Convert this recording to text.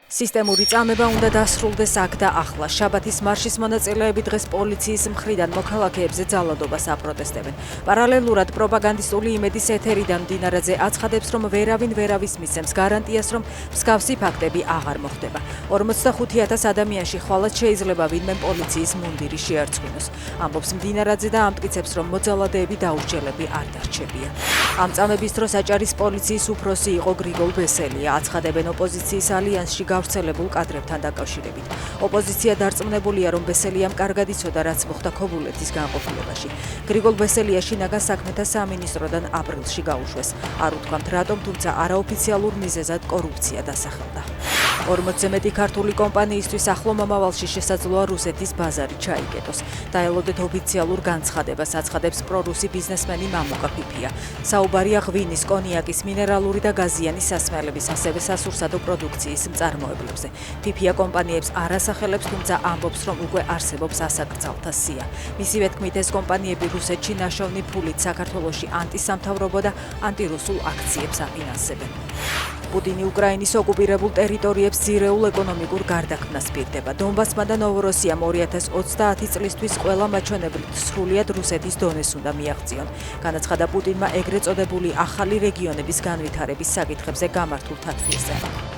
სისტემური წამება უნდა დასრულდეს აქ და ახლა. შაბათის მარშის მონაწილეები დღეს პოლიციის მხრიდან მოქალაქეებზე ძალადობას აპროტესტებენ. პარალელურად პროპაგანდისტული იმედის ეთერიდან მდინარეზე აცხადებს, რომ ვერავინ ვერავის მისცემს გარანტიას, რომ მსგავსი ფაქტები აღარ მოხდება. 45,000 ადამიანში ხვალად შეიძლება ვინმე პოლიციის მუნდირი შეარწმუნოს. ამბობს მდინარაძე და ამტკიცებს, რომ მოძალადეები დაუსჯელები არ დარჩებიან. ამ წამების დროს აჭარის პოლიციის უფროსი იყო გრიგოლ ბესელია. აცხადებენ ოპოზიციის ალიანსში გავრცელებულ კადრებთან დაკავშირებით. ოპოზიცია დარწმუნებულია, რომ ბესელიამ კარგად იცოდა, რაც მოხდა ქობულეთის განყოფილებაში. გრიგოლ ბესელია შინაგან საქმეთა სამინისტროდან აპრილში გაუშვეს. არ უთქვამთ რატომ, თუმცა არაოფიციალურ მიზეზად კორუფცია დასახელდა. 40-ზე მეტი ქართული კომპანიისთვის ახლო მომავალში შესაძლოა რუსეთის ბაზარი ჩაიგეთოს. დაელოდეთ ოფიციალურ განცხადებას, აცხადებს პრორუსი ბიზნესმენი მამუკა ფიფია. საუბარია ღვინის, კონიაკის, მინერალური და გაზიანი სასმელების, ასევე სასურსათო პროდუქციის მწარმოებლებზე. ფიფია კომპანიებს არ ასახელებს, თუმცა ამბობს, რომ უკვე არსებობს ასაკრძალთა სია. მისივე თქმით, ეს კომპანიები რუსეთში ნაშოვნი ფულით საქართველოში ანტისამთავრობო და ანტირუსულ აქციებს აფინანსებენ. პუტინი უკრაინის ოკუპირებულ ტერიტორიებს ძირეულ ეკონომიკურ გარდაქმნას პირდება. დონბასმა და ნოვოროსიამ 2030 წლისთვის ყველა მაჩვენებლით სრულიად რუსეთის დონეს უნდა მიაღწიონ. განაცხადა პუტინმა ეგრეთ წოდებული ახალი რეგიონების განვითარების საკითხებზე გამართულ თათბირზე.